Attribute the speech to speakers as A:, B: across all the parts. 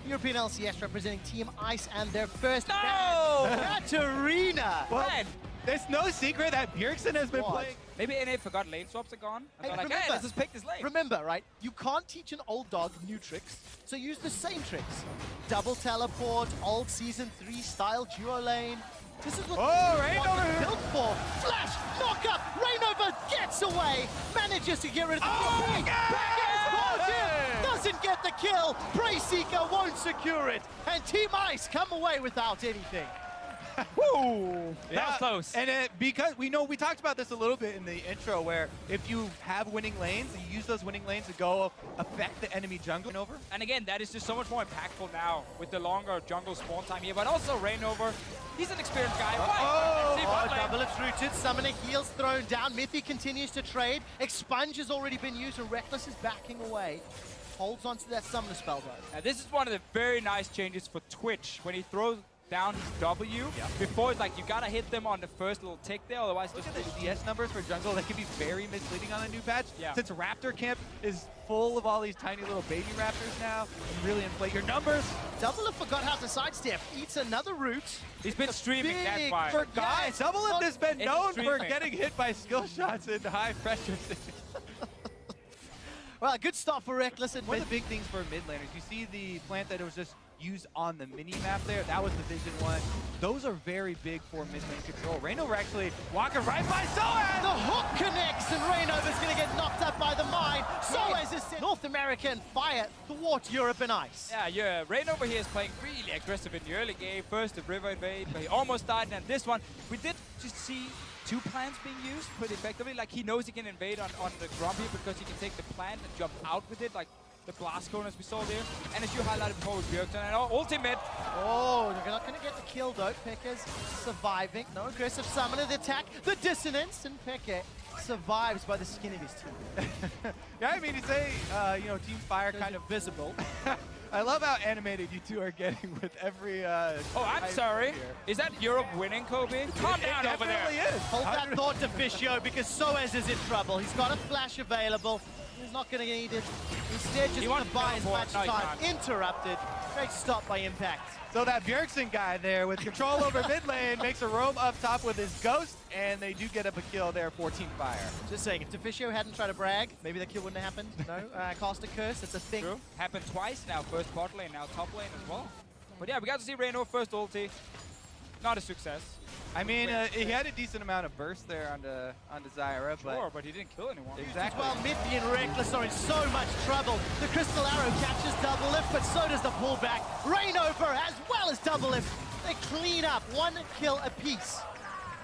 A: European LCS representing Team Ice and their first
B: Katarina.
C: Well, there's no secret that Bjergsen has been playing.
B: Maybe NA forgot lane swaps are gone. And
A: Hey,
B: they're like,
A: remember-
B: hey, let's just pick this lane.
A: Remember, right? You can't teach an old dog new tricks, so use the same tricks. Double teleport, old Season 3 style duo lane. This is what
C: Rainover
A: built for. Flash, knock up, Rainover gets away, manages to get rid of the doesn't get the kill. Prey Seeker won't secure it, and Team Ice come away without anything.
C: Woo!
B: That was close.
C: And because we talked about this a little bit in the intro, where if you have winning lanes, you use those winning lanes to go affect the enemy jungle over.
B: And again, that is just so much more impactful now with the longer jungle spawn time here. But also Rainover, he's an experienced guy.
A: Double it's rooted, Summoner heals thrown down. Mithy continues to trade. Expunge has already been used, and Reckless is backing away. Holds onto that Summoner spell though.
B: And this is one of the very nice changes for Twitch. When he throws down his W, before it's like you gotta hit them on the first little tick there, otherwise
C: Look at the CS numbers for jungle. That can be very misleading on the new patch.
B: Yeah.
C: Since Raptor Camp is full of all these tiny little baby raptors now, you really inflate your numbers.
A: Double forgot how to sidestep. Eats another root.
B: He's been streaming, that's
A: big
B: why.
C: Guys, Double has been known for
B: streaming.
C: getting hit by skill shots in high pressure.
A: Well, a good start for Reckless and
C: One of the big things for mid laners, you see the plant that was just used on the mini map there. That was the Vision one. Those are very big for mid lane control. Rainover actually walking right by Soaz.
A: The hook connects, and Rainover's going to get knocked up by the mine. Soaz is sent North America and fire thwart Europe and Ice.
B: Yeah, Rainover here is playing really aggressive in the early game. First the river invade, but he almost died, and this one, we did just see two plants being used pretty effectively. Like, he knows he can invade on the Grumpy because he can take the plant and jump out with it, like the blast cone as we saw there. And as you highlighted before with Bjergsen, and ultimate.
A: Oh, they're not going to get the kill though. Pekka's surviving. No aggressive summoner. The attack, the dissonance, and Pekka survives by the skin of his teeth.
C: Yeah, I mean, you say, Team Fire kind of
A: visible.
C: I love how animated you two are getting with every.
B: Oh, I'm sorry.
C: Here.
B: Is that Europe winning, Kobe? Calm down over there.
C: It definitely is.
A: Hold that thought, Deficio, because Soaz is in trouble. He's got a flash available. He's not going to need it. Instead, just going to buy his match time. Interrupted. Great stop by Impact.
C: So that Bjergsen guy there with control over mid lane makes a roam up top with his ghost, and they do get up a kill there for Team Fire.
A: Just saying, if Deficio hadn't tried to brag, maybe that kill wouldn't have happened. No, cast a curse, it's a thing.
B: True. Happened twice now, first bot lane, now top lane as well. But yeah, we got to see Rainover first ulti. Not a success.
C: I mean, he had a decent amount of burst there on the Zyra,
B: but he didn't kill anyone.
C: Exactly.
A: Well, Mithy and Reckless are in so much trouble. The Crystal Arrow catches Double Lift, but so does the pullback. Rainover as well as Double Lift. They clean up, one kill apiece.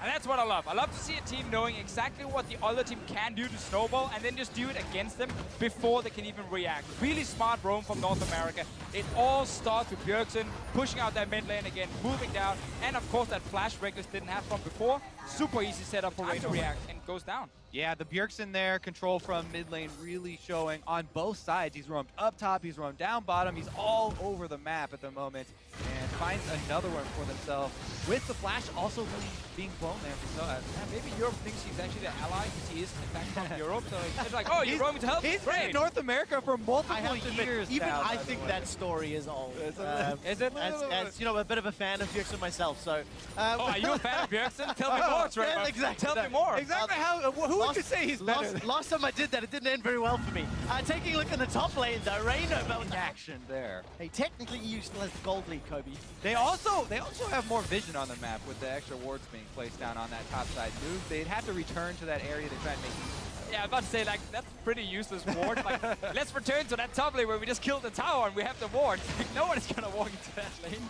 B: And that's what I love. I love to see a team knowing exactly what the other team can do to snowball and then just do it against them before they can even react. Really smart roam from North America. It all starts with Bjergsen pushing out that mid lane again, moving down, and of course that flash Reckless didn't have from before. Super easy setup for Ray to react and goes down.
C: Yeah, the Bjergsen there, control from mid lane really showing on both sides. He's roamed up top, he's roamed down bottom, he's all over the map at the moment, and finds another one for themselves. With the flash also really being blown there for Soaz.
B: Yeah, maybe Europe thinks he's actually the ally because he is in fact from Europe. So it's like, oh, you're roaming to help?
C: He's
B: Great.
C: been in North America for multiple
A: I have to admit,
C: years
A: even
C: now,
A: I think that story is old.
B: Is it?
A: As you know, a bit of a fan of Bjergsen myself, so.
B: Oh, are you a fan of Bjergsen? Tell me more, Trevor.
A: Yeah, exactly.
B: Tell me more.
C: Exactly who would you say he's better?
A: Last time I did that, it didn't end very well for me. Taking a look in the top lane, though, Rainover was
C: In action there.
A: Hey, technically EU still has the gold lead, Kobe.
C: They also have more vision on the map with the extra wards being placed down on that top side move. They'd have to return to that area to try and make use of it.
B: Yeah, I was about to say, like, that's pretty useless ward. Like, let's return to that top lane where we just killed the tower and we have the ward. Like, no one is going to walk into that lane.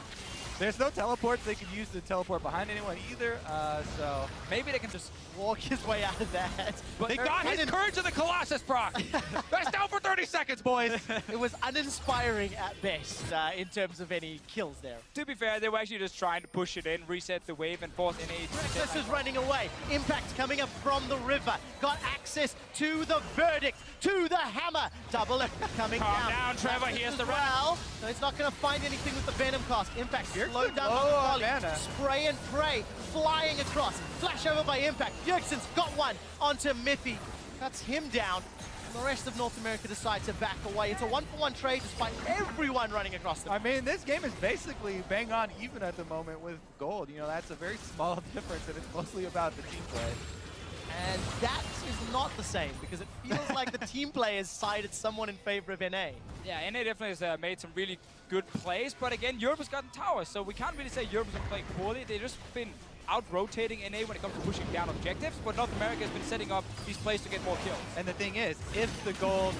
C: There's no teleports they can use to teleport behind anyone either, so
B: maybe they can just
A: walk his way out of that.
C: But they got his Courage of the Colossus proc. That's down for 30 seconds, boys.
A: It was uninspiring at best in terms of any kills there.
B: To be fair, they were actually just trying to push it in, reset the wave, and force NA.
A: Reckless is running away. Impact coming up from the river. Got access to the verdict, to the hammer. Double Lift coming down.
B: Calm down, Trevor. Here's the run.
A: Well, no, it's not going to find anything with the Venom cast. Impact slowed down by the volley. Spray and pray, flying across. Flash over by Impact. Bjergsen's got one onto Mithy. Cuts him down. And the rest of North America decide to back away. It's a 1-for-1 trade despite everyone running across the
C: I mean, this game is basically bang on even at the moment with gold. You know, that's a very small difference, and it's mostly about the team play.
A: And that is not the same, because it feels like the team play has sided someone in favor of NA.
B: Yeah, NA definitely has made some really good plays, but again, Europe has gotten towers, so we can't really say Europe has been playing poorly. They've just been out-rotating NA when it comes to pushing down objectives, but North America has been setting up these plays to get more kills.
C: And the thing is, if the gold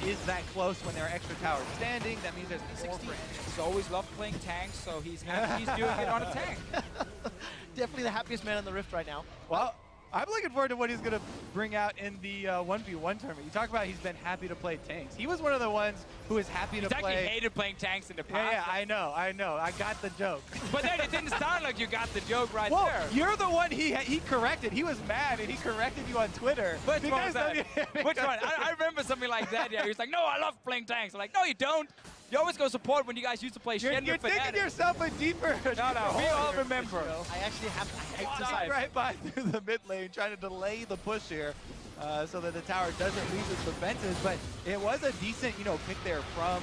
C: is that close when there are extra towers standing, that means there's more for NA.
B: He's always loved playing tanks, so he's doing it on a tank.
A: Definitely the happiest man on the Rift right now.
C: Well, I'm looking forward to what he's going to bring out in the 1v1 tournament. You talk about he's been happy to play tanks. He was one of the ones who was happy to play.
B: He actually hated playing tanks in the past.
C: Yeah, I know. I got the joke.
B: But then it didn't sound like you got the joke right
C: Well,
B: there.
C: you're the one he corrected. He was mad and he corrected you on Twitter.
B: Which one was that? Which one? I remember something like that. Yeah, he was like, no, I love playing tanks. I'm like, no, you don't. You always go support when you guys used to play Shen.
C: You're digging yourself a deeper.
B: No, we all remember.
A: I actually have I hate to say it.
C: Right by through the mid lane, trying to delay the push here, so that the tower doesn't lose its defenses. But it was a decent, pick there from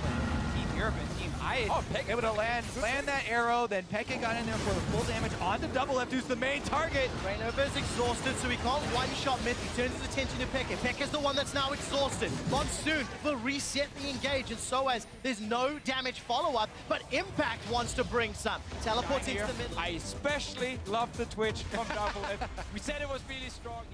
C: Team Europe and Team IH.
B: Oh, Pekka
C: able to land that arrow. Then Pekka got in there for the full damage onto Double F, who's the main target.
A: Rainover is exhausted, so he can't one-shot mid. He turns his attention to Pekka. Pekka's the one that's now exhausted. Monsoon will reset the engage, and so as there's no damage follow-up, but Impact wants to bring some. Teleports into the middle.
B: I especially love the Twitch from Double F. We said it was really strong.